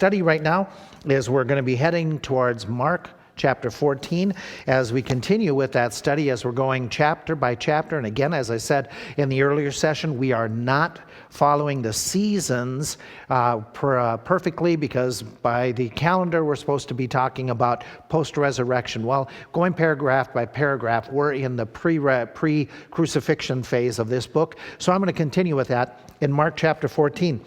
Study right now is we're going to be heading towards Mark chapter 14 as we continue with that study, as we're going chapter by chapter. And again, as I said in the earlier session, we are not following the seasons perfectly, because by the calendar we're supposed to be talking about post-resurrection. Well, going paragraph by paragraph, we're in the pre-crucifixion phase of this book. So I'm going to continue with that in Mark chapter 14.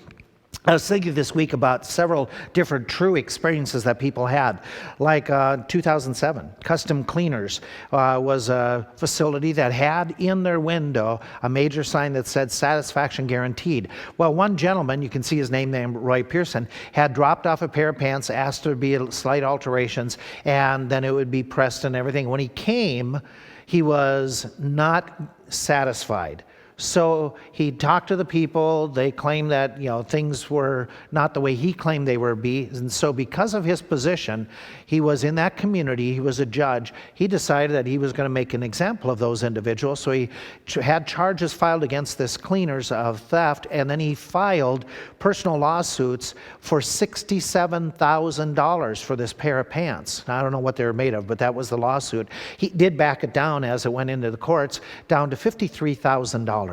I was thinking this week about several different true experiences that people had. Like 2007, Custom Cleaners was a facility that had in their window a major sign that said satisfaction guaranteed. Well, one gentleman, you can see his name, named Roy Pearson, had dropped off a pair of pants, asked there to be slight alterations, and then it would be pressed and everything. When he came, he was not satisfied. So he talked to the people. They claimed that, things were not the way he claimed they were be. And so because of his position, he was in that community, he was a judge, he decided that he was going to make an example of those individuals. So he had charges filed against this cleaners of theft, and then he filed personal lawsuits for $67,000 for this pair of pants. Now, I don't know what they were made of, but that was the lawsuit. He did back it down as it went into the courts, down to $53,000.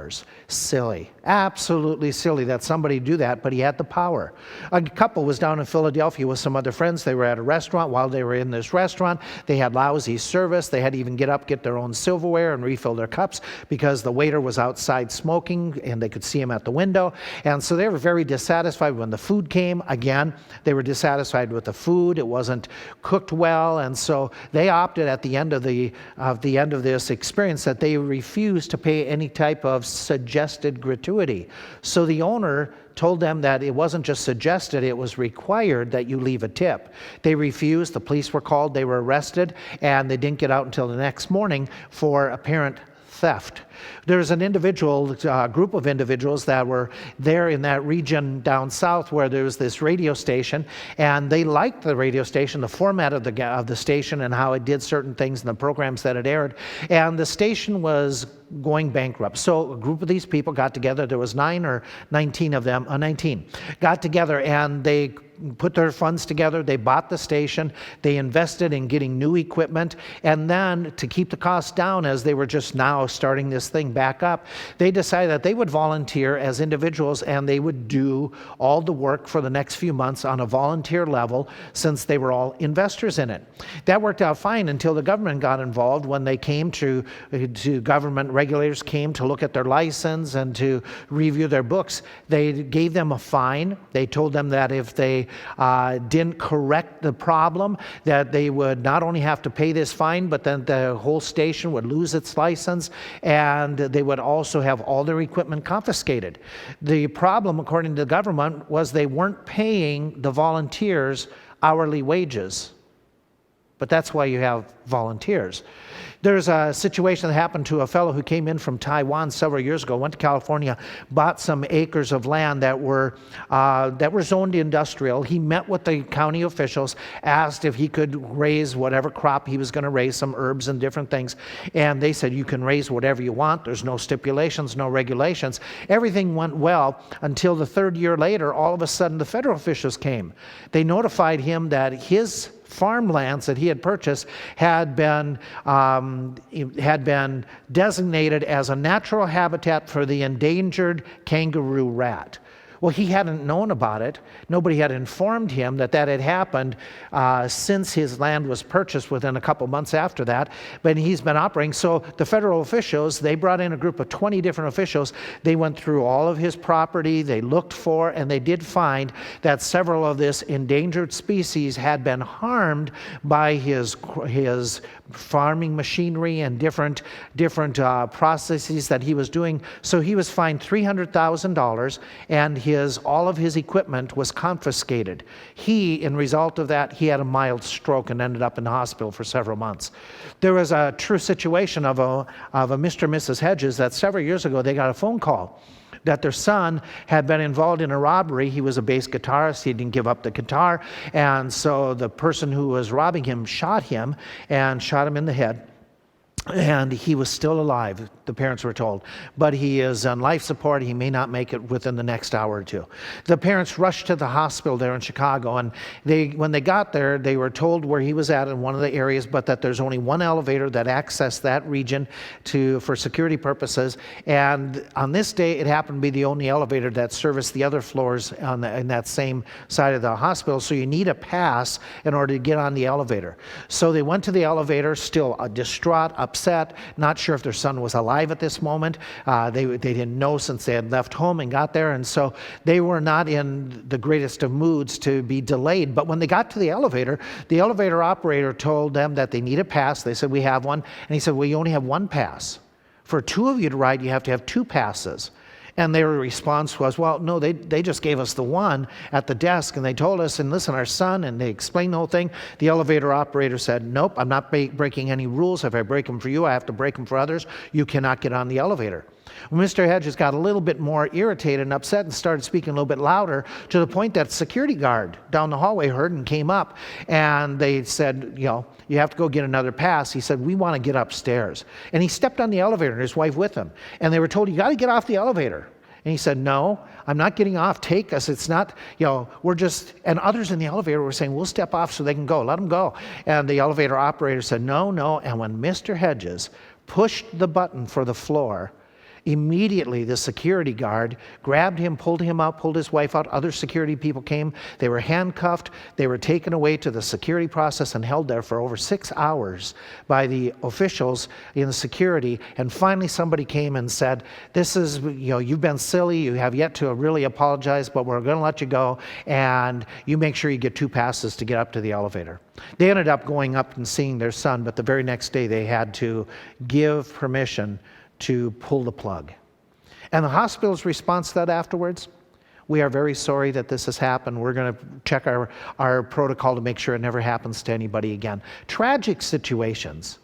Silly, absolutely silly that somebody do that, but he had the power. A couple was down in Philadelphia with some other friends. They were at a restaurant. While they were in this restaurant, they had lousy service. They had to even get their own silverware and refill their cups because the waiter was outside smoking and they could see him at the window. And so they were very dissatisfied when the food came. Again, they were dissatisfied with the food. It wasn't cooked well, and so they opted at the end of this experience that they refused to pay any type of suggested gratuity. So the owner told them that it wasn't just suggested, it was required that you leave a tip. They refused. The police were called. They were arrested, and they didn't get out until the next morning for apparent theft. There's an individual, group of individuals that were there in that region down south where there was this radio station, and they liked the radio station, the format of the station, and how it did certain things in the programs that it aired. And the station was going bankrupt. So a group of these people got together. There was 9 or 19 of them, 19, got together, and they put their funds together. They bought the station. They invested in getting new equipment. And then to keep the costs down, as they were just now starting this thing back up, they decided that they would volunteer as individuals, and they would do all the work for the next few months on a volunteer level, since they were all investors in it. That worked out fine until the government got involved. When they came to government regulators came to look at their license and to review their books, they gave them a fine. They told them that if they didn't correct the problem, that they would not only have to pay this fine, but then the whole station would lose its license, and they would also have all their equipment confiscated. The problem, according to the government, was they weren't paying the volunteers hourly wages. But that's why you have volunteers. There's a situation that happened to a fellow who came in from Taiwan several years ago, went to California, bought some acres of land that were zoned industrial. He met with the county officials, asked if he could raise whatever crop he was going to raise, some herbs and different things. And they said, you can raise whatever you want. There's no stipulations, no regulations. Everything went well until the third year later, all of a sudden the federal officials came. They notified him that his farmlands that he had purchased had been designated as a natural habitat for the endangered kangaroo rat. Well, he hadn't known about it. Nobody had informed him that had happened since his land was purchased within a couple months after that. But he's been operating. So the federal officials, they brought in a group of 20 different officials. They went through all of his property. They looked for, and they did find that several of this endangered species had been harmed by his farming machinery and different processes that he was doing. So he was fined $300,000, and all of his equipment was confiscated. In result of that, he had a mild stroke and ended up in the hospital for several months. There was a true situation of a Mr. and Mrs. Hedges that several years ago they got a phone call that their son had been involved in a robbery. He was a bass guitarist. He didn't give up the guitar. And so the person who was robbing him shot him in the head. And he was still alive, the parents were told. But he is on life support. He may not make it within the next hour or two. The parents rushed to the hospital there in Chicago. And when they got there, they were told where he was at in one of the areas, but that there's only one elevator that accessed that region for security purposes. And on this day, it happened to be the only elevator that serviced the other floors in that same side of the hospital. So you need a pass in order to get on the elevator. So they went to the elevator, still distraught, upset, not sure if their son was alive at this moment. They didn't know since they had left home and got there, and so they were not in the greatest of moods to be delayed. But when they got to the elevator operator told them that they need a pass. They said, we have one. And he said, well, you only have one pass. For two of you to ride, you have to have two passes. And their response was, well, no, they just gave us the one at the desk, and they told us, and listen, our son, and they explained the whole thing. The elevator operator said, nope, I'm not breaking any rules. If I break them for you, I have to break them for others. You cannot get on the elevator. Well, Mr. Hedges got a little bit more irritated and upset and started speaking a little bit louder, to the point that security guard down the hallway heard and came up, and they said, you have to go get another pass. He said, we want to get upstairs. And he stepped on the elevator and his wife with him. And they were told, you got to get off the elevator. And he said, no, I'm not getting off. Take us. It's not, we're just, and others in the elevator were saying, we'll step off so they can go. Let them go. And the elevator operator said, no. And when Mr. Hedges pushed the button for the floor, immediately the security guard grabbed him, pulled him out, pulled his wife out. Other security people came. They were handcuffed. They were taken away to the security process and held there for over 6 hours by the officials in the security. And finally somebody came and said, this is, you've been silly. You have yet to really apologize, but we're going to let you go. And you make sure you get 2 passes to get up to the elevator. They ended up going up and seeing their son, but the very next day they had to give permission to pull the plug. And the hospital's response to that afterwards, we are very sorry that this has happened. We're going to check our protocol to make sure it never happens to anybody again. Tragic situations.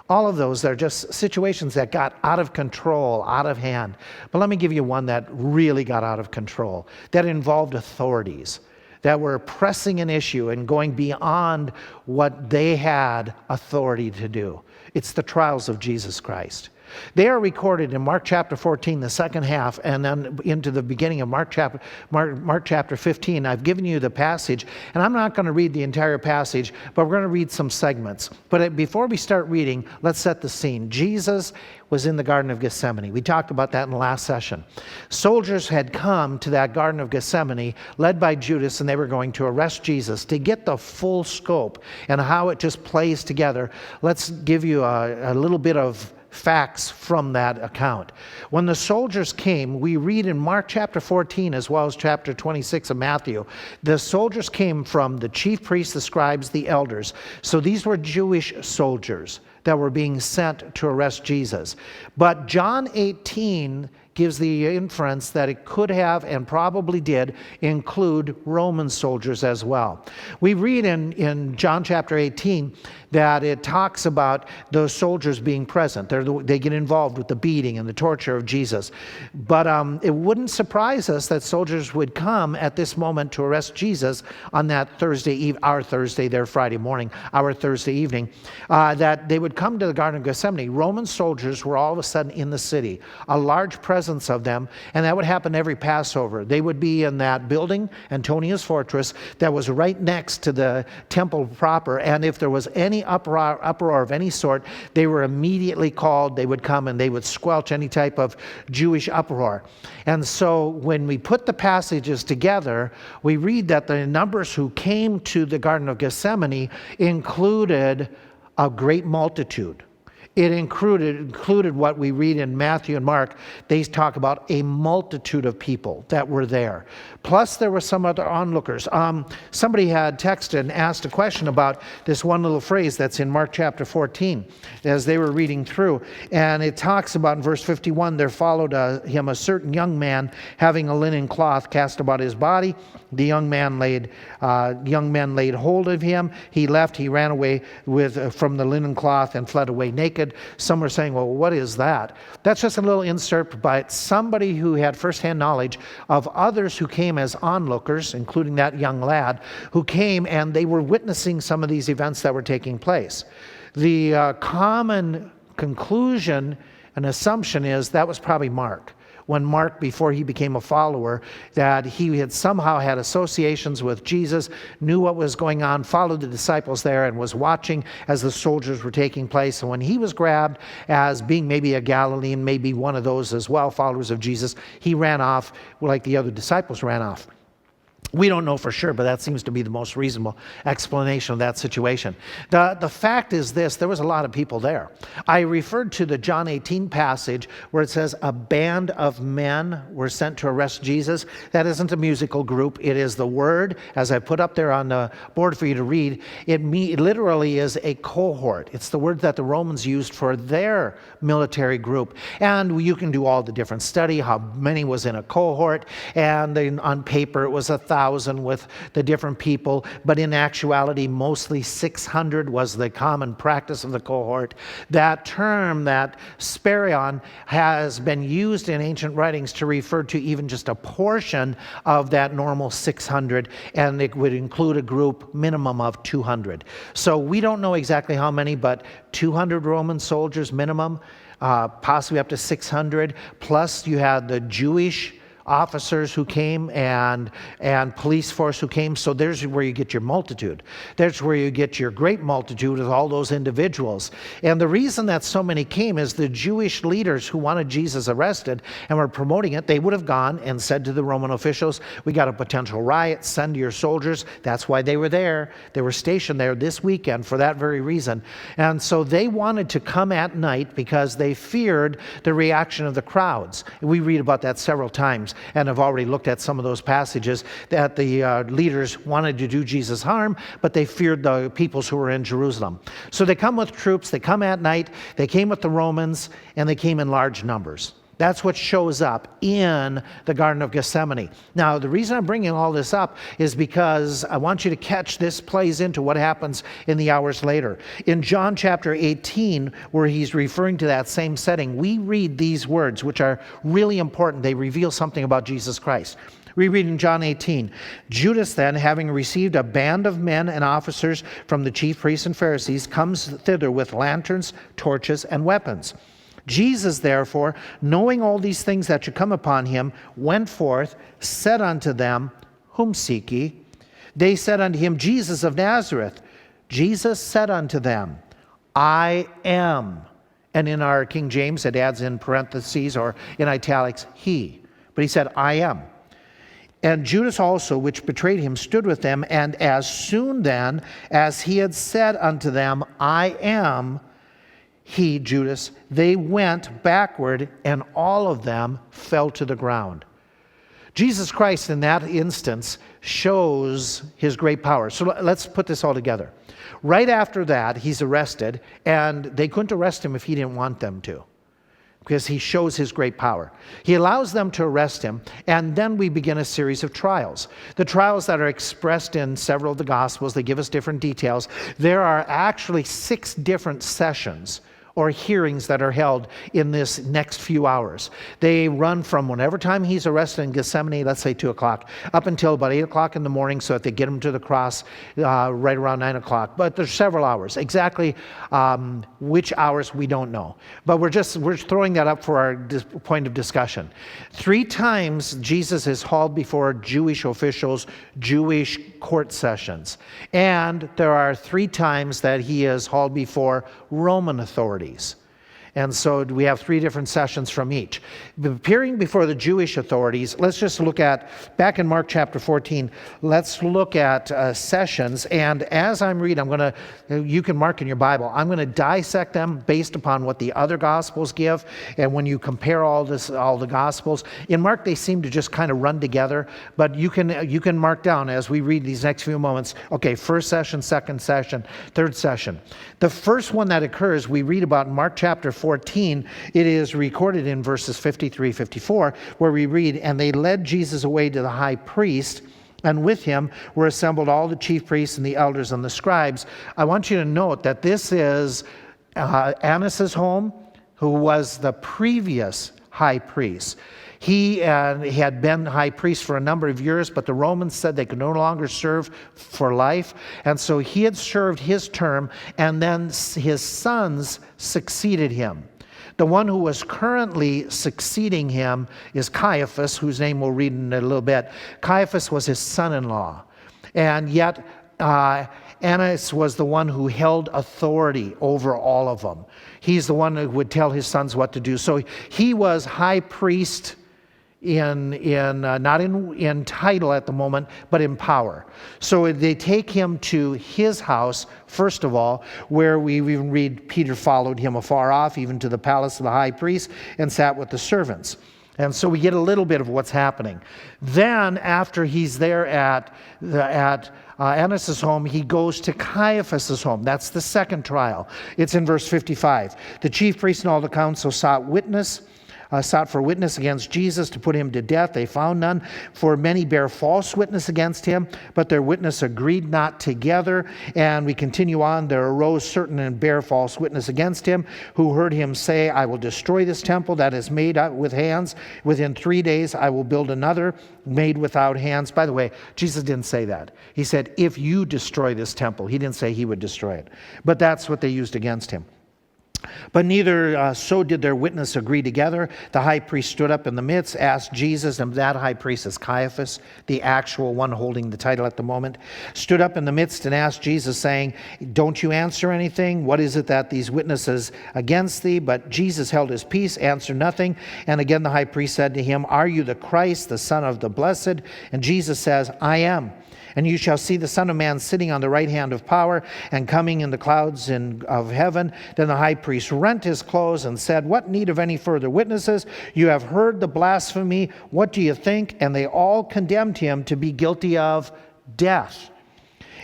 All of those are just situations that got out of control, out of hand. But let me give you one that really got out of control, that involved authorities that were pressing an issue and going beyond what they had authority to do. It's the trials of Jesus Christ. They are recorded in Mark chapter 14, the second half, and then into the beginning of Mark chapter 15. I've given you the passage, and I'm not going to read the entire passage, but we're going to read some segments. But before we start reading, let's set the scene. Jesus was in the Garden of Gethsemane. We talked about that in the last session. Soldiers had come to that Garden of Gethsemane, led by Judas, and they were going to arrest Jesus. To get the full scope and how it just plays together, let's give you a little bit of facts from that account. When the soldiers came, we read in Mark chapter 14 as well as chapter 26 of Matthew, the soldiers came from the chief priests, the scribes, the elders. So these were Jewish soldiers that were being sent to arrest Jesus. But John 18 gives the inference that it could have and probably did include Roman soldiers as well. We read in John chapter 18 that it talks about those soldiers being present. They get involved with the beating and the torture of Jesus. But it wouldn't surprise us that soldiers would come at this moment to arrest Jesus on that our Thursday, their Friday morning, our Thursday evening, that they would come to the Garden of Gethsemane. Roman soldiers were all of a sudden in the city, a large presence of them, and that would happen every Passover. They would be in that building, Antonia's fortress, that was right next to the temple proper, and if there was any uproar of any sort, they were immediately called. They would come and they would squelch any type of Jewish uproar. And so when we put the passages together, we read that the numbers who came to the Garden of Gethsemane included a great multitude. It included what we read in Matthew and Mark. They talk about a multitude of people that were there. Plus, there were some other onlookers. Somebody had texted and asked a question about this one little phrase that's in Mark chapter 14 as they were reading through. And it talks about in verse 51, there followed him a certain young man having a linen cloth cast about his body. The young men laid hold of him. He left. He ran away from the linen cloth and fled away naked. Some were saying, well, what is that? That's just a little insert by somebody who had firsthand knowledge of others who came as onlookers, including that young lad, who came and they were witnessing some of these events that were taking place. The common conclusion, an assumption is that was probably Mark. When Mark, before he became a follower, that he had somehow had associations with Jesus, knew what was going on, followed the disciples there, and was watching as the soldiers were taking place. And when he was grabbed as being maybe a Galilean, maybe one of those as well, followers of Jesus, he ran off like the other disciples ran off. We don't know for sure, but that seems to be the most reasonable explanation of that situation. The fact is this, there was a lot of people there. I referred to the John 18 passage where it says a band of men were sent to arrest Jesus. That isn't a musical group. It is the word, as I put up there on the board for you to read. It literally is a cohort. It's the word that the Romans used for their military group. And you can do all the different study, how many was in a cohort. And then on paper it was 1,000 with the different people, but in actuality, mostly 600 was the common practice of the cohort. That term, that sperion, has been used in ancient writings to refer to even just a portion of that normal 600, and it would include a group minimum of 200. So we don't know exactly how many, but 200 Roman soldiers minimum, possibly up to 600, plus you had the Jewish officers who came and police force who came. So there's where you get your multitude. There's where you get your great multitude of all those individuals. And the reason that so many came is the Jewish leaders who wanted Jesus arrested and were promoting it, they would have gone and said to the Roman officials, we got a potential riot, send your soldiers. That's why they were there. They were stationed there this weekend for that very reason. And so they wanted to come at night because they feared the reaction of the crowds. We read about that several times. And have already looked at some of those passages that the leaders wanted to do Jesus harm, but they feared the peoples who were in Jerusalem. So they come with troops, they come at night, they came with the Romans, and they came in large numbers. That's what shows up in the Garden of Gethsemane. Now, the reason I'm bringing all this up is because I want you to catch this plays into what happens in the hours later. In John chapter 18, where he's referring to that same setting, we read these words, which are really important. They reveal something about Jesus Christ. We read in John 18, Judas then, having received a band of men and officers from the chief priests and Pharisees, comes thither with lanterns, torches, and weapons. Jesus, therefore, knowing all these things that should come upon him, went forth, said unto them, Whom seek ye? They said unto him, Jesus of Nazareth. Jesus said unto them, I am. And in our King James, it adds in parentheses or in italics, he. But he said, I am. And Judas also, which betrayed him, stood with them, and as soon then as he had said unto them, I am, he, Judas, they went backward, and all of them fell to the ground. Jesus Christ in that instance shows his great power. So let's put this all together. Right after that, he's arrested, and they couldn't arrest him if he didn't want them to, because he shows his great power. He allows them to arrest him, and then we begin a series of trials. The trials that are expressed in several of the Gospels, they give us different details. There are actually 6 different sessions or hearings that are held in this next few hours. They run from whenever time he's arrested in Gethsemane, let's say 2 o'clock, up until about 8 o'clock in the morning, so that they get him to the cross right around 9 o'clock. But there's several hours. Exactly which hours, we don't know. But we're throwing that up for our point of discussion. 3 times Jesus is hauled before Jewish officials, Jewish court sessions. And there are 3 times that he is hauled before Roman authorities. And so we have 3 different sessions from each. Appearing before the Jewish authorities, let's just look at, back in Mark chapter 14, let's look at sessions. And as I'm reading, you can mark in your Bible, I'm going to dissect them based upon what the other Gospels give. And when you compare all the Gospels, in Mark they seem to just kind of run together. But you can mark down as we read these next few moments, okay, first session, second session, third session. The first one that occurs, we read about in Mark chapter 14, it is recorded in verses 53, 54, where we read, And they led Jesus away to the high priest, and with him were assembled all the chief priests and the elders and the scribes. I want you to note that this is Annas' home, who was the previous high priest. He had been high priest for a number of years, but the Romans said they could no longer serve for life. And so he had served his term, and then his sons succeeded him. The one who was currently succeeding him is Caiaphas, whose name we'll read in a little bit. Caiaphas was his son-in-law. And yet Annas was the one who held authority over all of them. He's the one who would tell his sons what to do. So he was high priest not in title at the moment, but in power. So they take him to his house, first of all, where we even read Peter followed him afar off, even to the palace of the high priest, and sat with the servants. And so we get a little bit of what's happening. Then, after he's there at Annas' home, he goes to Caiaphas' home. That's the second trial. It's in verse 55. The chief priests and all the council sought for witness against Jesus to put him to death. They found none, for many bear false witness against him, but their witness agreed not together. And we continue on. There arose certain and bear false witness against him, who heard him say, I will destroy this temple that is made with hands. Within 3 days I will build another made without hands. By the way, Jesus didn't say that. He said, if you destroy this temple. He didn't say he would destroy it. But that's what they used against him. But neither so did their witness agree together. The high priest stood up in the midst, asked Jesus, and that high priest is Caiaphas, the actual one holding the title at the moment, stood up in the midst and asked Jesus, saying, don't you answer anything? What is it that these witnesses against thee? But Jesus held his peace, answered nothing. And again the high priest said to him, are you the Christ, the Son of the Blessed? And Jesus says, I am. And you shall see the Son of Man sitting on the right hand of power and coming in the clouds of heaven. Then the high priest rent his clothes and said, what need of any further witnesses? You have heard the blasphemy. What do you think? And they all condemned him to be guilty of death.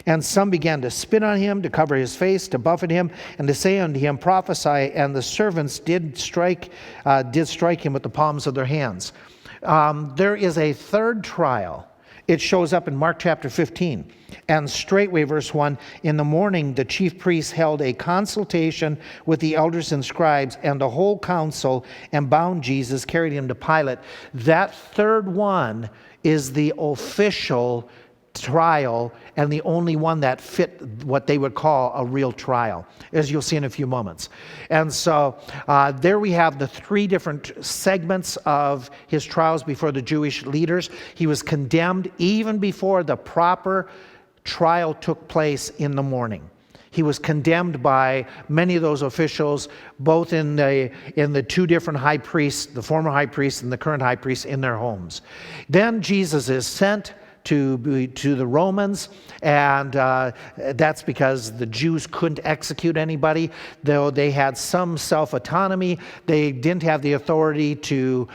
And some began to spit on him, to cover his face, to buffet him, and to say unto him, prophesy. And the servants did strike him with the palms of their hands. There is a third trial. It shows up in Mark chapter 15. And straightway, verse 1, in the morning the chief priests held a consultation with the elders and scribes and the whole council, and bound Jesus, carried him to Pilate. That third one is the official trial and the only one that fit what they would call a real trial, as you'll see in a few moments. And so there we have the three different segments of his trials before the Jewish leaders. He was condemned even before the proper trial took place in the morning. He was condemned by many of those officials, both in the two different high priests, the former high priest and the current high priest, in their homes. Then Jesus is sent to the Romans, and that's because the Jews couldn't execute anybody, though they had some self-autonomy. They didn't have the authority to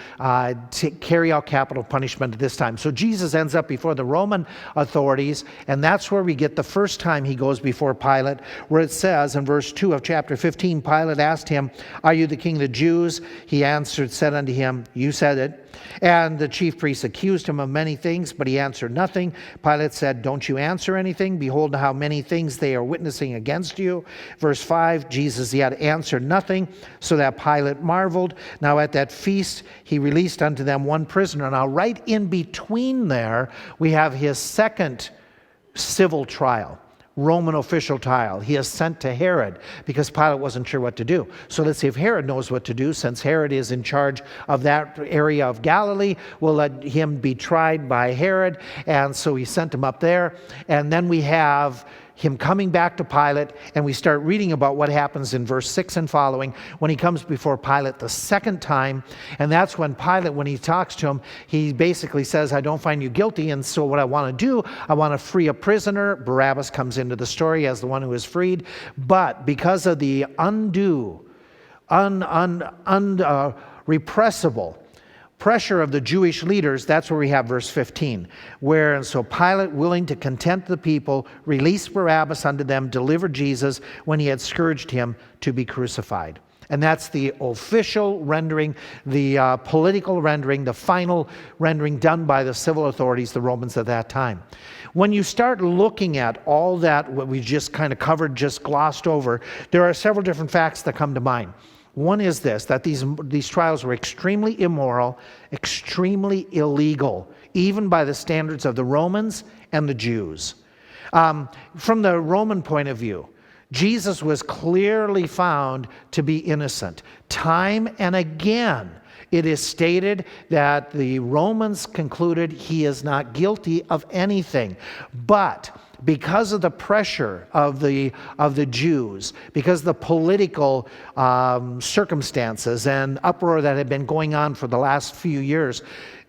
carry out capital punishment at this time. So Jesus ends up before the Roman authorities, and that's where we get the first time he goes before Pilate, where it says in verse 2 of chapter 15, Pilate asked him, are you the king of the Jews? He answered, said unto him, you said it. And the chief priests accused him of many things, but he answered nothing. Pilate said, don't you answer anything? Behold how many things they are witnessing against you. Verse 5, Jesus yet answered nothing, so that Pilate marveled. Now at that feast he released unto them one prisoner. Now right in between there, we have his second civil trial. Roman official trial. He is sent to Herod because Pilate wasn't sure what to do. So let's see if Herod knows what to do. Since Herod is in charge of that area of Galilee, we'll let him be tried by Herod. And so he sent him up there. And then we have him coming back to Pilate, and we start reading about what happens in verse 6 and following when he comes before Pilate the second time. And that's when Pilate, when he talks to him, he basically says, I don't find you guilty, and so what I want to do, I want to free a prisoner. Barabbas comes into the story as the one who is freed, but because of the repressible pressure of the Jewish leaders, that's where we have verse 15, where, and so Pilate, willing to content the people, released Barabbas unto them, delivered Jesus when he had scourged him to be crucified. And that's the official rendering, the political rendering, the final rendering done by the civil authorities, the Romans at that time. When you start looking at all that, what we just kind of covered, just glossed over, there are several different facts that come to mind. One is this, that these trials were extremely immoral, extremely illegal, even by the standards of the Romans and the Jews. From the Roman point of view, Jesus was clearly found to be innocent. Time and again, it is stated that the Romans concluded he is not guilty of anything. But because of the pressure of the Jews, because of the political circumstances and uproar that had been going on for the last few years,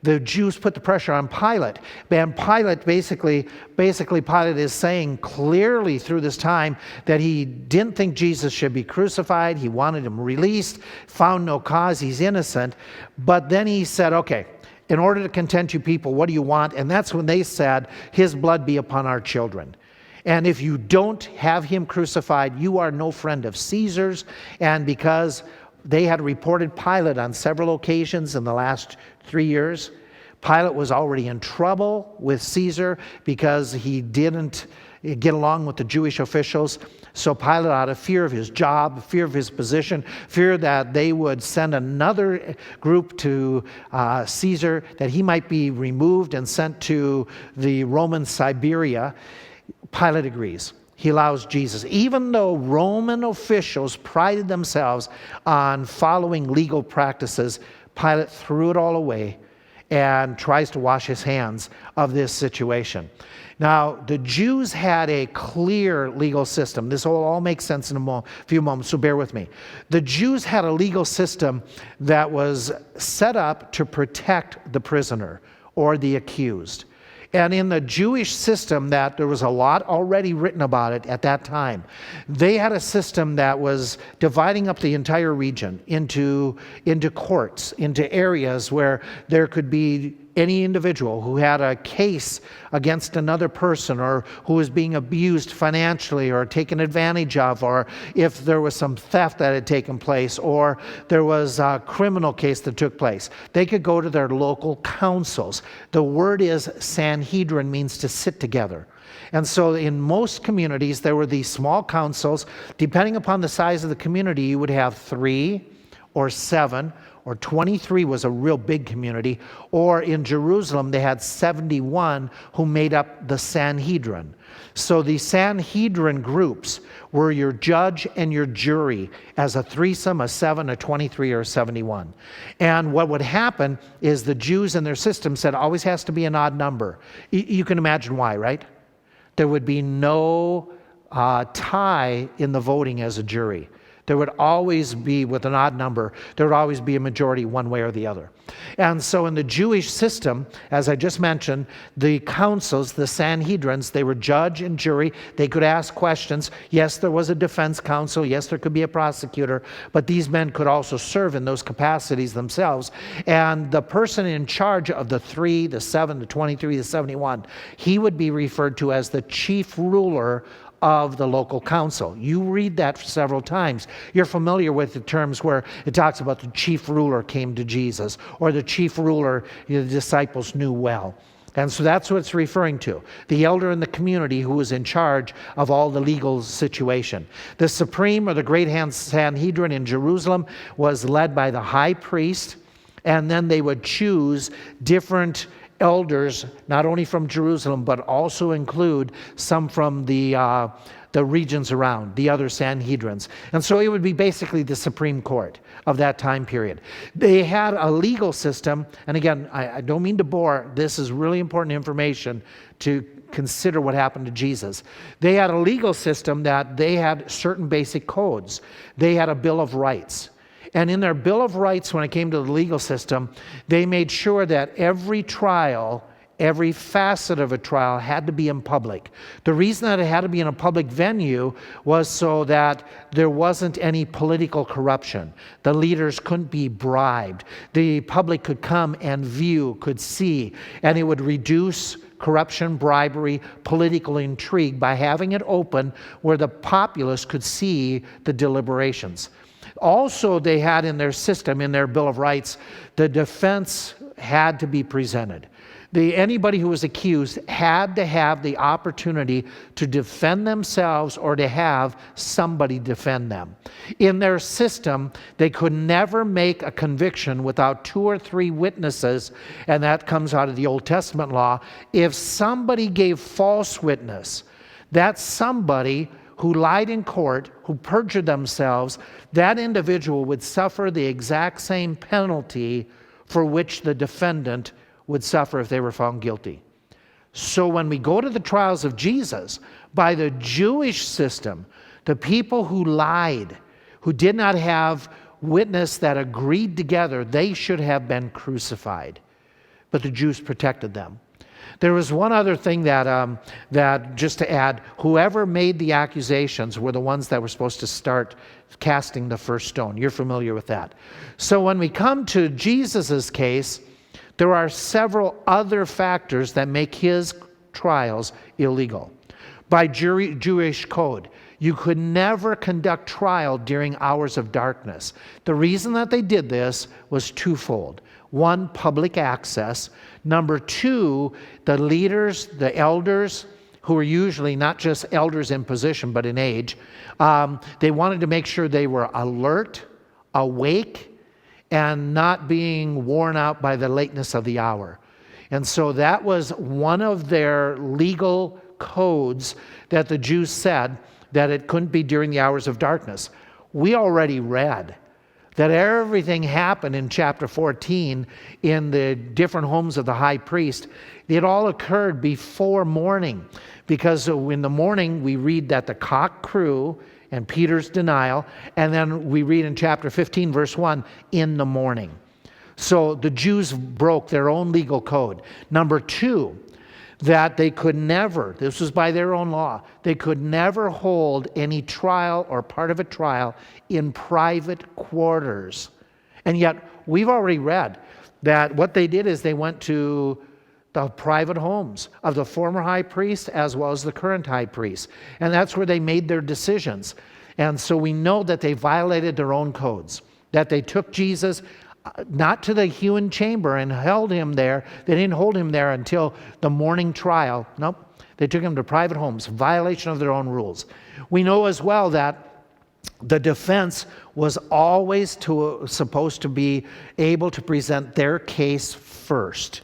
the Jews put the pressure on Pilate. And Pilate basically Pilate is saying clearly through this time that he didn't think Jesus should be crucified. He wanted him released, found no cause, he's innocent. But then he said, okay, in order to content you people, what do you want? And that's when they said, his blood be upon our children. And if you don't have him crucified, you are no friend of Caesar's. And because they had reported Pilate on several occasions in the last 3 years, Pilate was already in trouble with Caesar because he didn't get along with the Jewish officials. So Pilate, out of fear of his job, fear of his position, fear that they would send another group to Caesar, that he might be removed and sent to the Roman Siberia, Pilate agrees. He allows Jesus. Even though Roman officials prided themselves on following legal practices, Pilate threw it all away and tries to wash his hands of this situation. Now, the Jews had a clear legal system. This will all make sense in a few moments, so bear with me. The Jews had a legal system that was set up to protect the prisoner or the accused. And in the Jewish system, that there was a lot already written about it at that time. They had a system that was dividing up the entire region into courts, into areas where there could be any individual who had a case against another person, or who was being abused financially or taken advantage of, or if there was some theft that had taken place, or there was a criminal case that took place, they could go to their local councils. The word is Sanhedrin, means to sit together. And so in most communities, there were these small councils. Depending upon the size of the community, you would have 3 or 7 or 23 was a real big community. Or in Jerusalem, they had 71 who made up the Sanhedrin. So the Sanhedrin groups were your judge and your jury as a threesome, a 7, a 23, or a 71. And what would happen is the Jews in their system said always has to be an odd number. You can imagine why, right? There would be no tie in the voting as a jury. There would always be, with an odd number, there would always be a majority one way or the other. And so in the Jewish system, as I just mentioned, the councils, the Sanhedrins, they were judge and jury. They could ask questions. Yes, there was a defense counsel. Yes, there could be a prosecutor. But these men could also serve in those capacities themselves. And the person in charge of the 3, the 7, the 23, the 71, he would be referred to as the chief ruler of the local council. You read that several times. You're familiar with the terms where it talks about the chief ruler came to Jesus, or the chief ruler the disciples knew well. And so that's what it's referring to. The elder in the community who was in charge of all the legal situation. The supreme or the great Sanhedrin in Jerusalem was led by the high priest, and then they would choose different elders, not only from Jerusalem, but also include some from the regions around, the other Sanhedrins. And so it would be basically the Supreme Court of that time period. They had a legal system, and again, I don't mean to bore, this is really important information to consider what happened to Jesus. They had a legal system that they had certain basic codes. They had a Bill of Rights. And in their Bill of Rights, when it came to the legal system, they made sure that every trial, every facet of a trial had to be in public. The reason that it had to be in a public venue was so that there wasn't any political corruption. The leaders couldn't be bribed. The public could come and view, could see, and it would reduce corruption, bribery, political intrigue by having it open where the populace could see the deliberations. Also, they had in their system, in their Bill of Rights, the defense had to be presented. Anybody who was accused had to have the opportunity to defend themselves or to have somebody defend them. In their system, they could never make a conviction without 2 or 3 witnesses, and that comes out of the Old Testament law. If somebody gave false witness, that somebody who lied in court, who perjured themselves, that individual would suffer the exact same penalty for which the defendant would suffer if they were found guilty. So when we go to the trials of Jesus, by the Jewish system, the people who lied, who did not have witness that agreed together, they should have been crucified. But the Jews protected them. There was one other thing that just to add, whoever made the accusations were the ones that were supposed to start casting the first stone. You're familiar with that. So when we come to Jesus' case, there are several other factors that make his trials illegal. By Jewish code, you could never conduct trial during hours of darkness. The reason that they did this was twofold. 1, public access. Number 2, the leaders, the elders, who were usually not just elders in position but in age, they wanted to make sure they were alert, awake, and not being worn out by the lateness of the hour. And so that was one of their legal codes that the Jews said, that it couldn't be during the hours of darkness. We already read that everything happened in chapter 14 in the different homes of the high priest. It all occurred before morning, because in the morning we read that the cock crew and Peter's denial, and then we read in chapter 15, verse 1, in the morning. So the Jews broke their own legal code. Number 2, that they could never, this was by their own law, they could never hold any trial or part of a trial in private quarters. And yet, we've already read that what they did is they went to the private homes of the former high priest as well as the current high priest. And that's where they made their decisions. And so we know that they violated their own codes, that they took Jesus not to the hewn chamber and held him there. They didn't hold him there until the morning trial. Nope. They took him to private homes, violation of their own rules. We know as well that the defense was always supposed to be able to present their case first.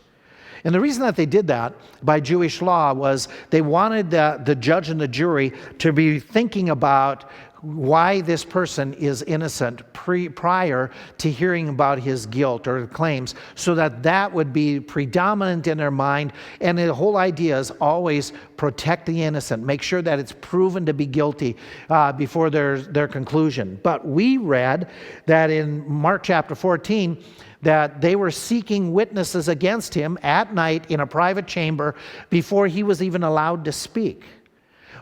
And the reason that they did that by Jewish law was they wanted the judge and the jury to be thinking about why this person is innocent prior to hearing about his guilt or claims, so that would be predominant in their mind. And the whole idea is always protect the innocent, make sure that it's proven to be guilty before their conclusion. But we read that in Mark chapter 14, that they were seeking witnesses against him at night in a private chamber before he was even allowed to speak.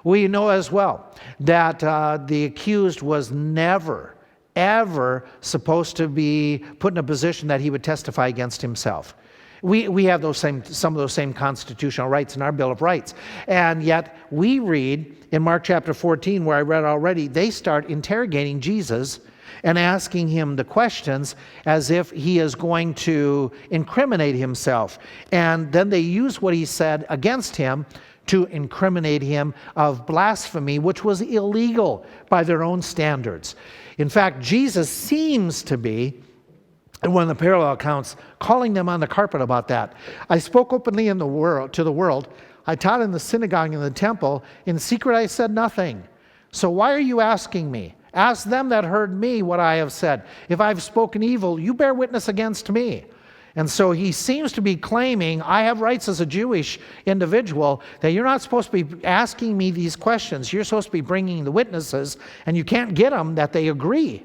We know as well that the accused was never, ever supposed to be put in a position that he would testify against himself. We have some of those same constitutional rights in our Bill of Rights. And yet we read in Mark chapter 14, where I read already, they start interrogating Jesus and asking him the questions as if he is going to incriminate himself. And then they use what he said against him to incriminate him of blasphemy, which was illegal by their own standards. In fact, Jesus seems to be, in one of the parallel accounts, calling them on the carpet about that. I spoke openly to the world. I taught in the synagogue and the temple. In secret I said nothing. So why are you asking me? Ask them that heard me what I have said. If I've spoken evil, you bear witness against me. And so he seems to be claiming, I have rights as a Jewish individual, that you're not supposed to be asking me these questions. You're supposed to be bringing the witnesses, and you can't get them that they agree.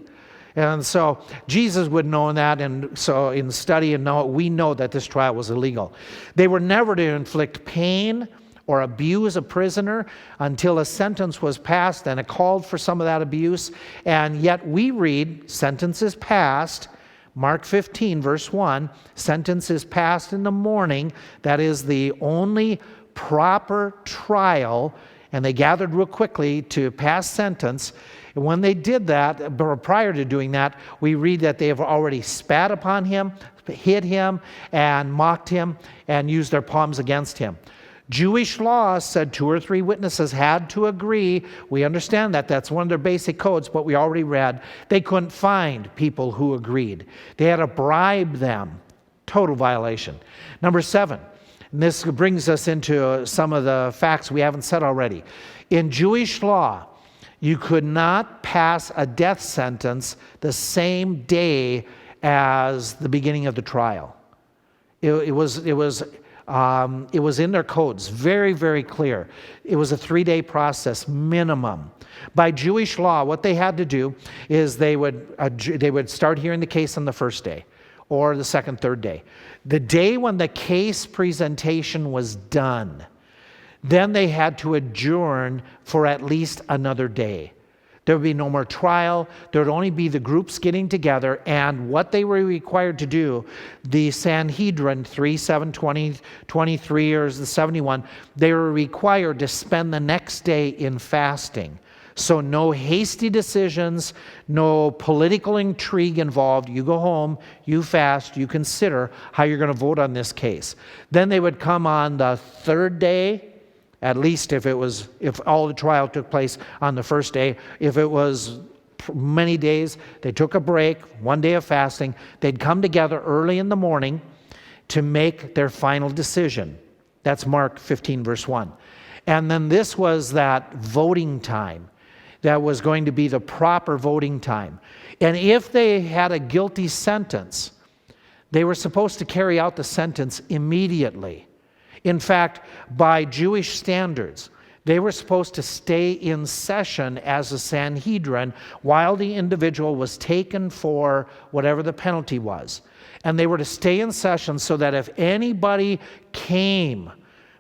And so Jesus would know that, and so in study and know, we know that this trial was illegal. They were never to inflict pain or abuse a prisoner until a sentence was passed, and it called for some of that abuse. And yet we read, sentence is passed, Mark 15, verse 1, sentence is passed in the morning. That is the only proper trial and they gathered real quickly to pass sentence. And when they did that, or prior to doing that, we read that they have already spat upon him, hit him, and mocked him, and used their palms against him. Jewish law said 2 or 3 witnesses had to agree. We understand that. That's one of their basic codes, but we already read. They couldn't find people who agreed. They had to bribe them. Total violation. Number 7, and this brings us into some of the facts we haven't said already. In Jewish law, you could not pass a death sentence the same day as the beginning of the trial. It was in their codes, very, very clear. It was a 3-day process minimum. By Jewish law, what they had to do is they would start hearing the case on the first day, or the second, third day. The day when the case presentation was done, then they had to adjourn for at least another day. There would be no more trial. There would only be the groups getting together, and what they were required to do, the Sanhedrin 3, 7, 20, 23, or the 71, they were required to spend the next day in fasting. So no hasty decisions, no political intrigue involved. You go home, you fast, you consider how you're going to vote on this case. Then they would come on the third day, at least if all the trial took place on the first day. If it was many days, they took a break, 1 day of fasting. They'd come together early in the morning to make their final decision. That's Mark 15, verse 1. And then this was that voting time. That was going to be the proper voting time. And if they had a guilty sentence, they were supposed to carry out the sentence immediately. In fact, by Jewish standards, they were supposed to stay in session as a Sanhedrin while the individual was taken for whatever the penalty was. And they were to stay in session so that if anybody came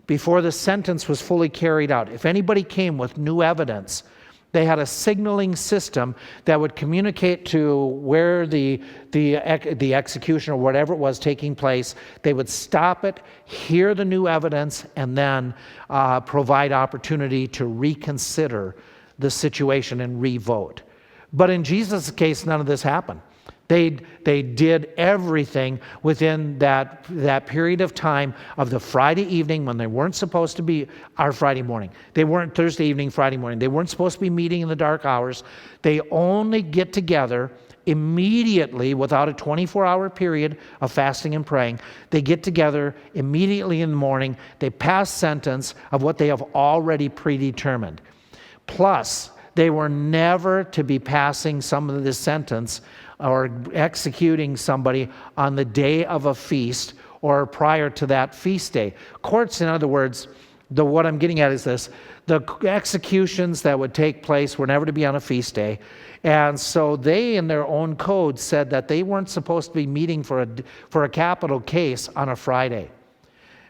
before the sentence was fully carried out, if anybody came with new evidence, they had a signaling system that would communicate to where the execution or whatever it was taking place. They would stop it, hear the new evidence, and then provide opportunity to reconsider the situation and re-vote. But in Jesus' case, none of this happened. They did everything within that period of time of the Friday evening when they weren't supposed to be, our Friday morning. They weren't Thursday evening, Friday morning. They weren't supposed to be meeting in the dark hours. They only get together immediately without a 24-hour period of fasting and praying. They get together immediately in the morning. They pass sentence of what they have already predetermined. Plus, they were never to be passing some of the sentence or executing somebody on the day of a feast or prior to that feast day. Courts, in other words, what I'm getting at is this: the executions that would take place were never to be on a feast day. And so they, in their own code, said that they weren't supposed to be meeting for a capital case on a Friday.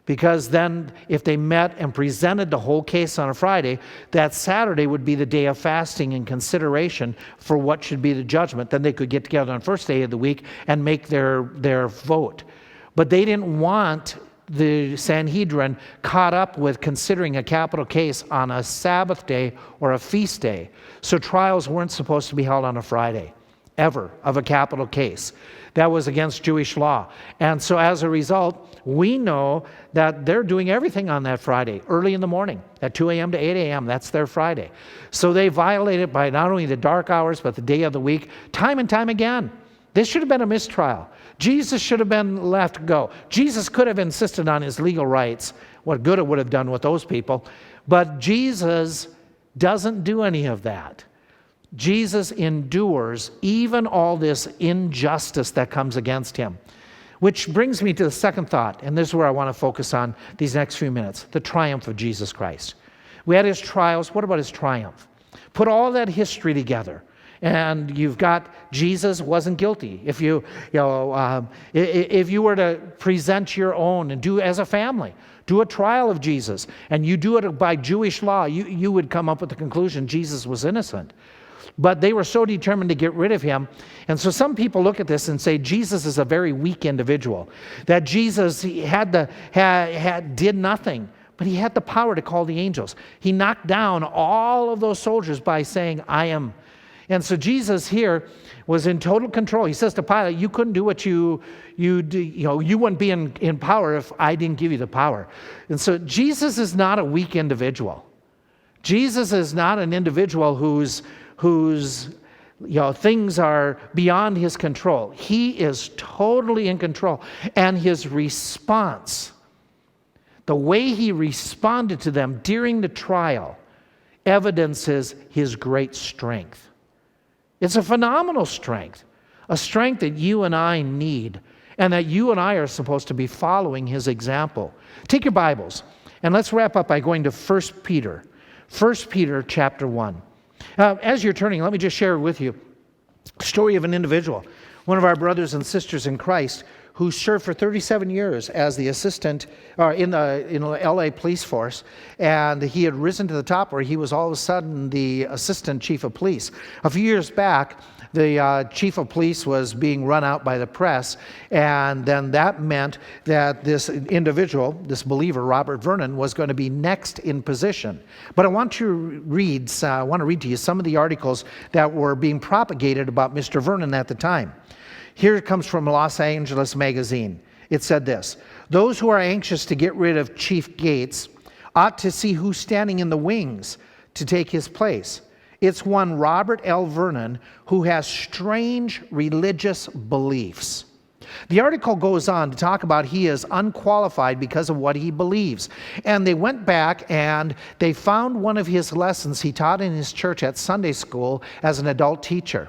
Because then if they met and presented the whole case on a Friday, that Saturday would be the day of fasting and consideration for what should be the judgment. Then they could get together on the first day of the week and make their vote. But they didn't want the Sanhedrin caught up with considering a capital case on a Sabbath day or a feast day. So trials weren't supposed to be held on a Friday, ever, of a capital case. That was against Jewish law. And so as a result, we know that they're doing everything on that Friday, early in the morning, at 2 a.m. to 8 a.m. That's their Friday. So they violated by not only the dark hours, but the day of the week, time and time again. This should have been a mistrial. Jesus should have been let go. Jesus could have insisted on his legal rights. What good it would have done with those people. But Jesus doesn't do any of that. Jesus endures even all this injustice that comes against him. Which brings me to the second thought, and this is where I want to focus on these next few minutes: the triumph of Jesus Christ. We had his trials. What about his triumph? Put all that history together, and you've got Jesus wasn't guilty. If you were to present your own and do as a family, do a trial of Jesus, and you do it by Jewish law, you would come up with the conclusion Jesus was innocent. But they were so determined to get rid of him. And so some people look at this and say Jesus is a very weak individual, that Jesus did nothing but he had the power to call the angels. He knocked down all of those soldiers by saying, I am. And so Jesus here was in total control. He says to Pilate, you couldn't do what you do, you wouldn't be in power if I didn't give you the power. And so Jesus is not a weak individual. Jesus is not an individual whose things are beyond his control. He is totally in control. And his response, the way he responded to them during the trial, evidences his great strength. It's a phenomenal strength, a strength that you and I need, and that you and I are supposed to be following his example. Take your Bibles, and let's wrap up by going to 1 Peter. 1 Peter chapter 1. As you're turning, let me just share with you a story of an individual, one of our brothers and sisters in Christ, who served for 37 years as the assistant in the LA police force, and he had risen to the top where he was all of a sudden the assistant chief of police. A few years back, the chief of police was being run out by the press, and then that meant that this individual, this believer, Robert Vernon, was going to be next in position. But I want to read to you some of the articles that were being propagated about Mr. Vernon at the time. Here it comes from Los Angeles Magazine. It said this: those who are anxious to get rid of Chief Gates ought to see who's standing in the wings to take his place. It's one Robert L. Vernon who has strange religious beliefs. The article goes on to talk about he is unqualified because of what he believes. And they went back and they found one of his lessons he taught in his church at Sunday school as an adult teacher.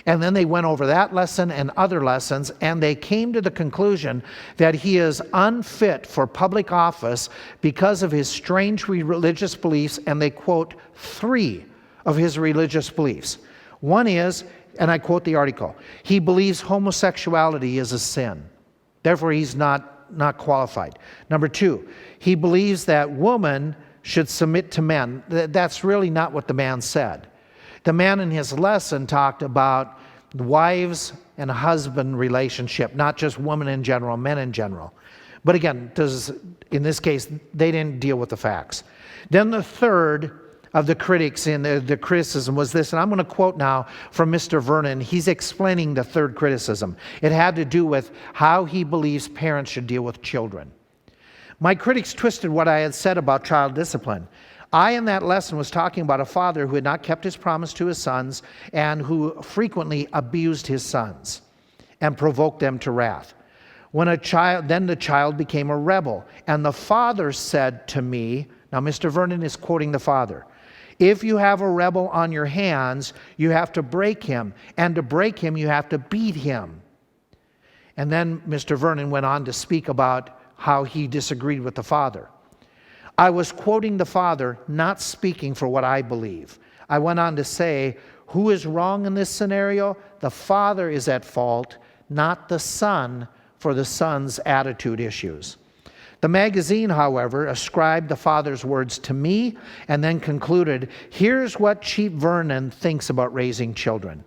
And then they went over that lesson and other lessons, and they came to the conclusion that he is unfit for public office because of his strange religious beliefs, and they quote 3 of his religious beliefs. One is, and I quote the article, he believes homosexuality is a sin. Therefore, he's not qualified. Number 2, he believes that women should submit to men. That's really not what the man said. The man in his lesson talked about wives and husband relationship, not just women in general, men in general. But again, in this case, they didn't deal with the facts. Then the third of the critics in the criticism was this, and I'm going to quote now from Mr. Vernon. He's explaining the third criticism. It had to do with how he believes parents should deal with children. My critics twisted what I had said about child discipline. I, in that lesson, was talking about a father who had not kept his promise to his sons and who frequently abused his sons and provoked them to wrath. Then the child became a rebel, and the father said to me, now Mr. Vernon is quoting the father, if you have a rebel on your hands, you have to break him, and to break him, you have to beat him. And then Mr. Vernon went on to speak about how he disagreed with the father. I was quoting the father, not speaking for what I believe. I went on to say, who is wrong in this scenario? The father is at fault, not the son, for the son's attitude issues. The magazine, however, ascribed the father's words to me and then concluded, here's what Chief Vernon thinks about raising children.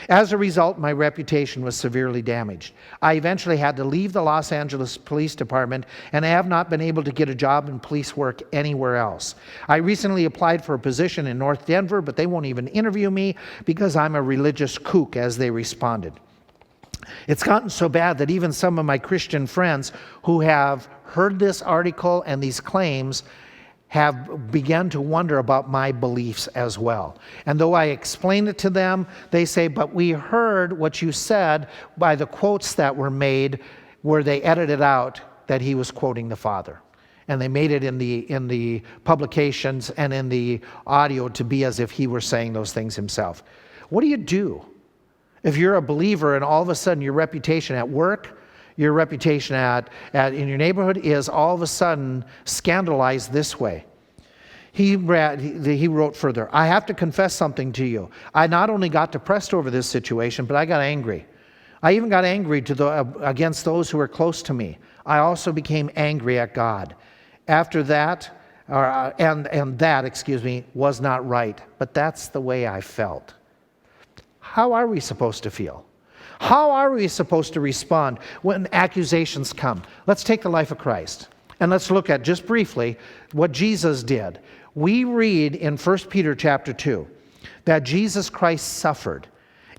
As a result, my reputation was severely damaged. I eventually had to leave the Los Angeles Police Department, and I have not been able to get a job in police work anywhere else. I recently applied for a position in North Denver, but they won't even interview me because I'm a religious kook, as they responded. It's gotten so bad that even some of my Christian friends who have heard this article and these claims have begun to wonder about my beliefs as well. And though I explained it to them, they say, but we heard what you said by the quotes that were made where they edited out that he was quoting the father. And they made it in the publications and in the audio to be as if he were saying those things himself. What do you do if you're a believer and all of a sudden your reputation at work, your reputation in your neighborhood is all of a sudden scandalized this way? He wrote further, I have to confess something to you. I not only got depressed over this situation, but I got angry. I even got angry against those who were close to me. I also became angry at God. After that, that was not right. But that's the way I felt. How are we supposed to feel? How are we supposed to respond when accusations come? Let's take the life of Christ. And let's look at just briefly what Jesus did. We read in 1 Peter chapter 2 that Jesus Christ suffered.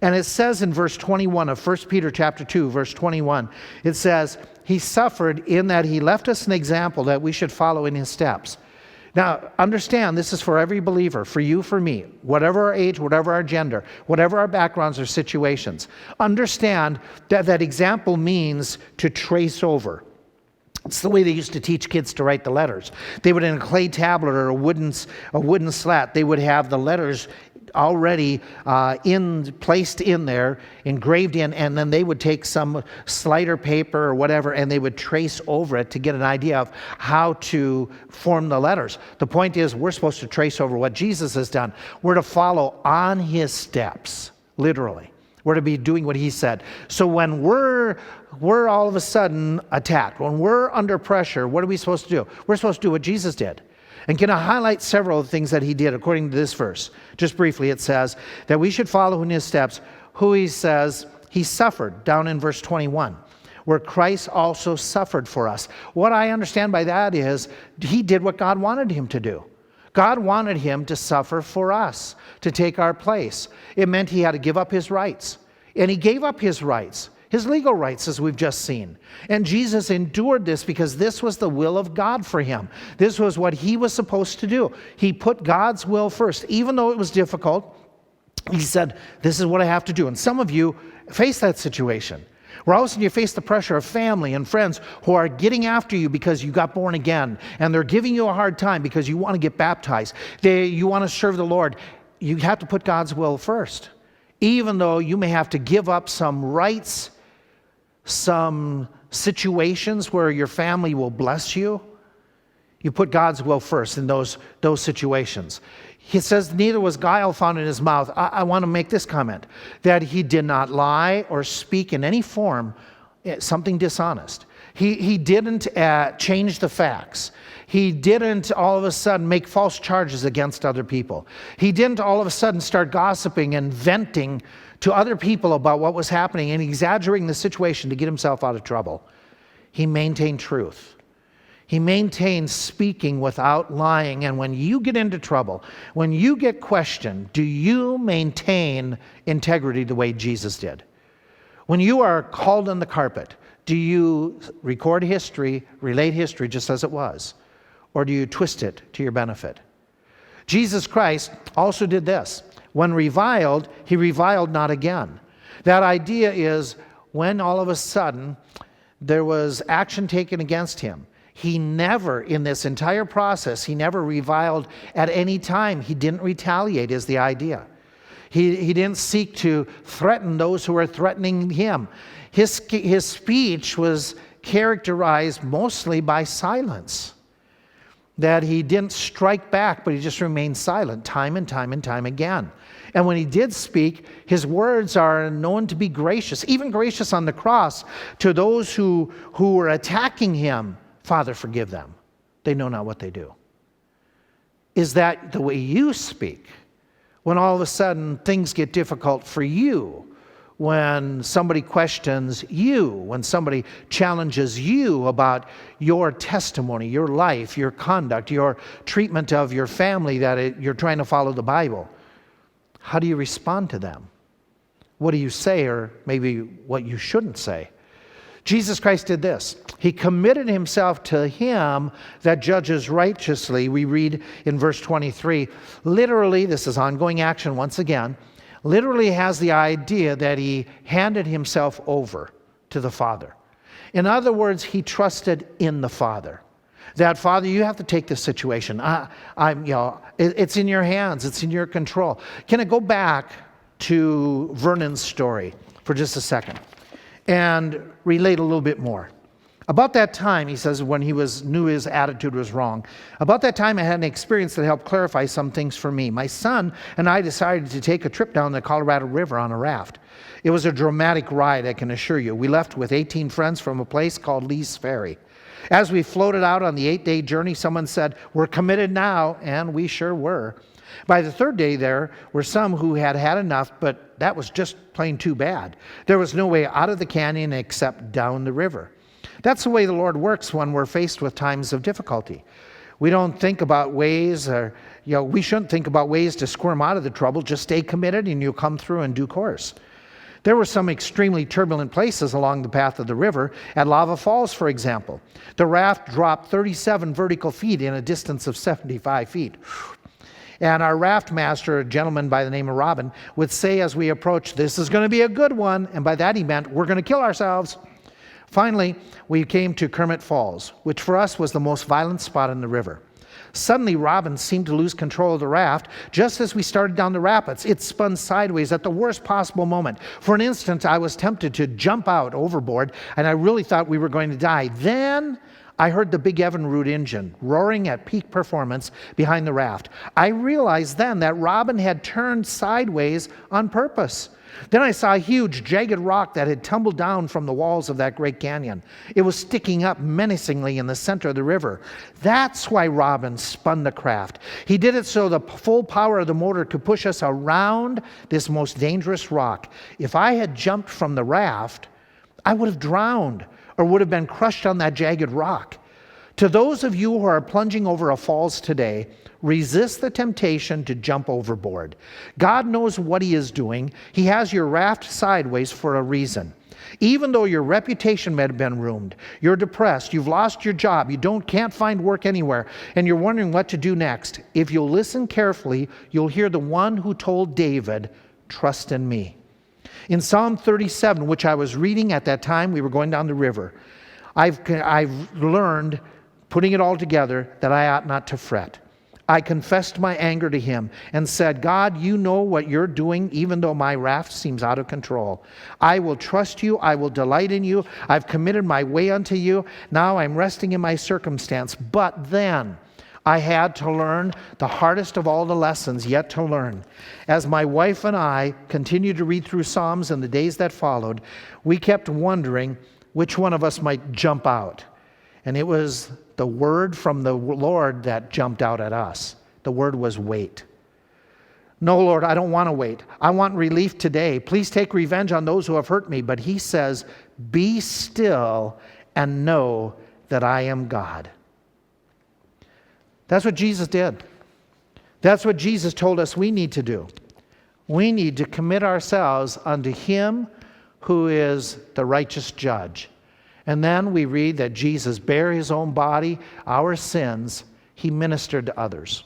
And it says in verse 21 of 1 Peter chapter 2, verse 21, it says, he suffered in that he left us an example that we should follow in his steps. Now, understand, this is for every believer, for you, for me, whatever our age, whatever our gender, whatever our backgrounds or situations. Understand that that example means to trace over. It's the way they used to teach kids to write the letters. They would, in a clay tablet or a wooden slat, they would have the letters already placed in there, engraved in, and then they would take some slider paper or whatever, and they would trace over it to get an idea of how to form the letters. The point is, we're supposed to trace over what Jesus has done. We're to follow on his steps, literally. We're to be doing what he said. So when we're all of a sudden attacked, when we're under pressure, what are we supposed to do? We're supposed to do what Jesus did. And can I highlight several of the things that he did according to this verse? Just briefly, it says that we should follow in his steps, who he says he suffered, down in verse 21, where Christ also suffered for us. What I understand by that is he did what God wanted him to do. God wanted him to suffer for us, to take our place. It meant he had to give up his rights. And he gave up his rights, his legal rights, as we've just seen. And Jesus endured this because this was the will of God for him. This was what he was supposed to do. He put God's will first. Even though it was difficult, he said, this is what I have to do. And some of you face that situation, where all of a sudden you face the pressure of family and friends who are getting after you because you got born again, and they're giving you a hard time because you want to get baptized. You want to serve the Lord. You have to put God's will first. Even though you may have to give up some rights, some situations where your family will bless you, you put God's will first in those situations. He says, neither was guile found in his mouth. I want to make this comment, that he did not lie or speak in any form something dishonest. He didn't change the facts. He didn't all of a sudden make false charges against other people. He didn't all of a sudden start gossiping and venting to other people about what was happening and exaggerating the situation to get himself out of trouble. He maintained truth. He maintained speaking without lying. And when you get into trouble, when you get questioned, do you maintain integrity the way Jesus did? When you are called on the carpet, do you record history, relate history just as it was? Or do you twist it to your benefit? Jesus Christ also did this. When reviled, he reviled not again. That idea is when all of a sudden there was action taken against him, he never, in this entire process, he never reviled at any time. He didn't retaliate is the idea. He didn't seek to threaten those who were threatening him. His speech was characterized mostly by silence. That he didn't strike back, but he just remained silent time and time and time again. And when he did speak, his words are known to be gracious, even gracious on the cross to those who were attacking him. Father, forgive them. They know not what they do. Is that the way you speak? When all of a sudden things get difficult for you, when somebody questions you, when somebody challenges you about your testimony, your life, your conduct, your treatment of your family, that you're trying to follow the Bible, how do you respond to them? What do you say, or maybe what you shouldn't say? Jesus Christ did this. He committed himself to him that judges righteously. We read in verse 23. Literally, this is ongoing action once again, literally has the idea that he handed himself over to the Father. In other words, he trusted in the Father. That, Father, you have to take this situation. It's in your hands. It's in your control. Can I go back to Vernon's story for just a second and relate a little bit more? About that time, he says, when he knew his attitude was wrong, about that time I had an experience that helped clarify some things for me. My son and I decided to take a trip down the Colorado River on a raft. It was a dramatic ride, I can assure you. We left with 18 friends from a place called Lee's Ferry. As we floated out on the 8-day journey, someone said, "We're committed now," and we sure were. By the third day, there were some who had had enough, but that was just plain too bad. There was no way out of the canyon except down the river. That's the way the Lord works when we're faced with times of difficulty. We don't think about ways, we shouldn't think about ways to squirm out of the trouble. Just stay committed and you'll come through in due course. There were some extremely turbulent places along the path of the river. At Lava Falls, for example, the raft dropped 37 vertical feet in a distance of 75 feet. And our raft master, a gentleman by the name of Robin, would say as we approached, "This is going to be a good one." And by that he meant, we're going to kill ourselves. Finally, we came to Kermit Falls, which for us was the most violent spot in the river. Suddenly, Robin seemed to lose control of the raft. Just as we started down the rapids, it spun sideways at the worst possible moment. For an instant, I was tempted to jump out overboard, and I really thought we were going to die. Then I heard the Big Evinrude engine roaring at peak performance behind the raft. I realized then that Robin had turned sideways on purpose. Then I saw a huge, jagged rock that had tumbled down from the walls of that great canyon. It was sticking up menacingly in the center of the river. That's why Robin spun the craft. He did it so the full power of the motor could push us around this most dangerous rock. If I had jumped from the raft, I would have drowned or would have been crushed on that jagged rock. To those of you who are plunging over a falls today, resist the temptation to jump overboard. God knows what He is doing. He has your raft sideways for a reason. Even though your reputation may have been ruined, you're depressed, you've lost your job, can't find work anywhere, and you're wondering what to do next. If you'll listen carefully, you'll hear the one who told David, "Trust in me." In Psalm 37, which I was reading at that time we were going down the river, I've learned, putting it all together, that I ought not to fret. I confessed my anger to Him and said, "God, you know what you're doing, even though my raft seems out of control. I will trust you. I will delight in you. I've committed my way unto you. Now I'm resting in my circumstance." But then I had to learn the hardest of all the lessons yet to learn. As my wife and I continued to read through Psalms in the days that followed, we kept wondering which one of us might jump out. And it was the word from the Lord that jumped out at us. The word was wait. "No, Lord, I don't want to wait. I want relief today. Please take revenge on those who have hurt me." But He says, "Be still and know that I am God." That's what Jesus did. That's what Jesus told us we need to do. We need to commit ourselves unto Him who is the righteous judge. And then we read that Jesus bare His own body, our sins. He ministered to others.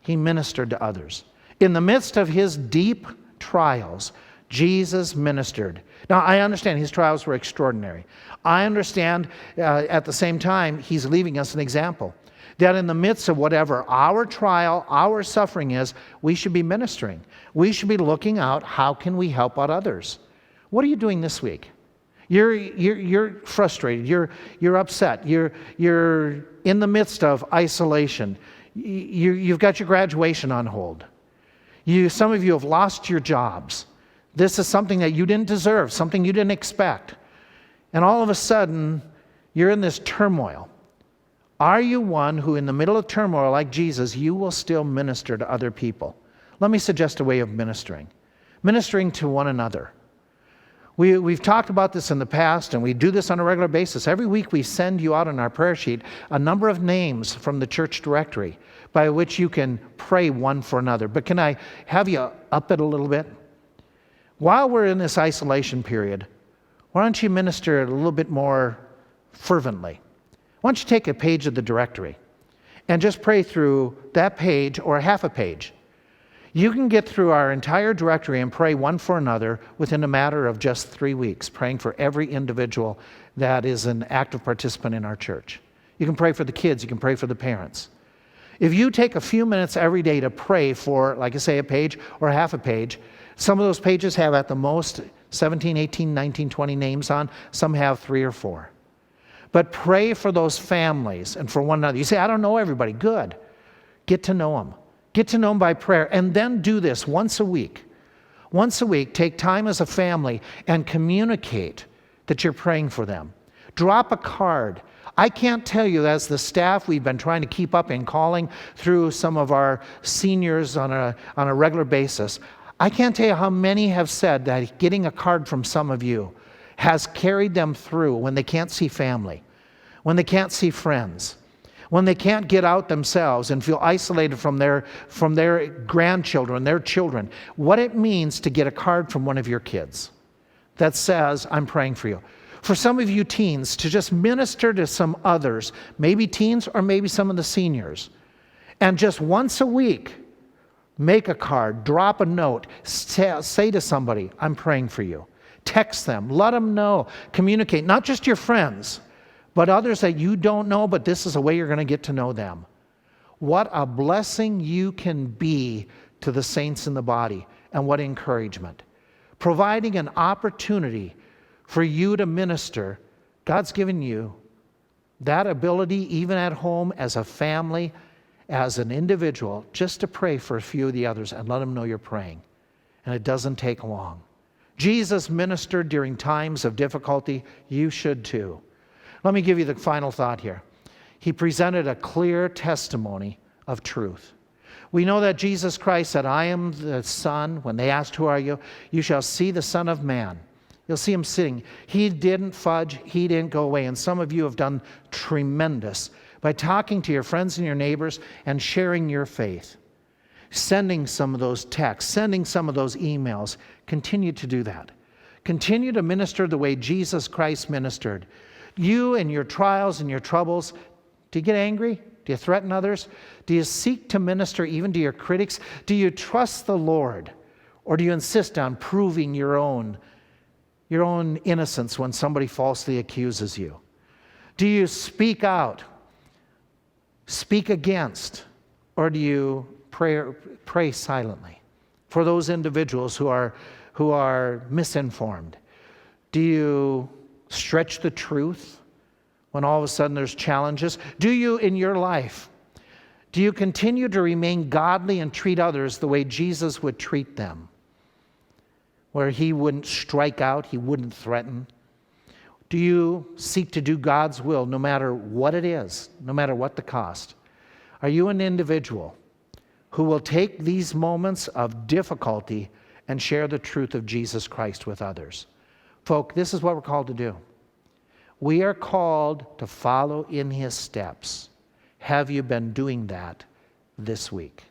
He ministered to others. In the midst of His deep trials, Jesus ministered. Now, I understand His trials were extraordinary. I understand at the same time He's leaving us an example. That in the midst of whatever our trial, our suffering is, we should be ministering. We should be looking out, how can we help out others? What are you doing this week? You're frustrated. You're upset. You're in the midst of isolation. You've got your graduation on hold. Some of you have lost your jobs. This is something that you didn't deserve, something you didn't expect. And all of a sudden, you're in this turmoil. Are you one who, in the middle of turmoil like Jesus, you will still minister to other people? Let me suggest a way of ministering. Ministering to one another. We've talked about this in the past, and we do this on a regular basis. Every week we send you out on our prayer sheet a number of names from the church directory by which you can pray one for another. But can I have you up it a little bit? While we're in this isolation period, why don't you minister a little bit more fervently? Why don't you take a page of the directory and just pray through that page or half a page? You can get through our entire directory and pray one for another within a matter of just 3 weeks, praying for every individual that is an active participant in our church. You can pray for the kids. You can pray for the parents. If you take a few minutes every day to pray for, like I say, a page or half a page, some of those pages have at the most 17, 18, 19, 20 names on. Some have 3 or 4. But pray for those families and for one another. You say, "I don't know everybody." Good. Get to know them. Get to know them by prayer. And then do this once a week. Once a week, take time as a family and communicate that you're praying for them. Drop a card. I can't tell you, as the staff, we've been trying to keep up in calling through some of our seniors on a regular basis. I can't tell you how many have said that getting a card from some of you has carried them through when they can't see family, when they can't see friends, when they can't get out themselves and feel isolated from their grandchildren, their children, what it means to get a card from one of your kids that says, I'm praying for you. For some of you teens, to just minister to some others, maybe teens or maybe some of the seniors, and just once a week, make a card, drop a note, say to somebody, I'm praying for you. Text them, let them know, communicate, not just your friends, but others that you don't know, but this is a way you're going to get to know them. What a blessing you can be to the saints in the body, and what encouragement. Providing an opportunity for you to minister. God's given you that ability, even at home, as a family, as an individual, just to pray for a few of the others and let them know you're praying. And it doesn't take long. Jesus ministered during times of difficulty. You should too. Let me give you the final thought here. He presented a clear testimony of truth. We know that Jesus Christ said, I am the Son. When they asked, who are you? You shall see the Son of Man. You'll see him sitting. He didn't fudge. He didn't go away. And some of you have done tremendous by talking to your friends and your neighbors and sharing your faith. Sending some of those texts, sending some of those emails. Continue to do that. Continue to minister the way Jesus Christ ministered. You and your trials and your troubles, do you get angry? Do you threaten others? Do you seek to minister even to your critics? Do you trust the Lord? Or do you insist on proving your own innocence when somebody falsely accuses you? Do you speak out, speak against, or do you pray silently for those individuals who are misinformed? Do you stretch the truth when all of a sudden there's challenges? Do you, in your life, do you continue to remain godly and treat others the way Jesus would treat them? Where he wouldn't strike out, he wouldn't threaten? Do you seek to do God's will no matter what it is, no matter what the cost? Are you an individual who will take these moments of difficulty and share the truth of Jesus Christ with others? Folk, this is what we're called to do. We are called to follow in his steps. Have you been doing that this week?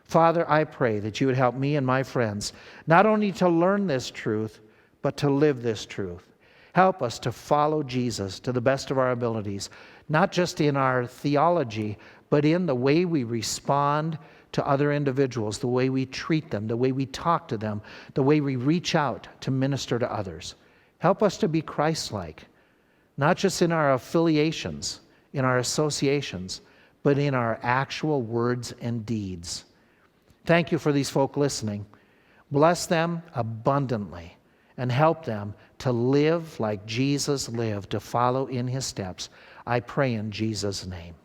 Father, I pray that you would help me and my friends not only to learn this truth, but to live this truth. Help us to follow Jesus to the best of our abilities, not just in our theology, but in the way we respond to other individuals, the way we treat them, the way we talk to them, the way we reach out to minister to others. Help us to be Christ-like, not just in our affiliations, in our associations, but in our actual words and deeds. Thank you for these folk listening. Bless them abundantly and help them to live like Jesus lived, to follow in his steps. I pray in Jesus' name.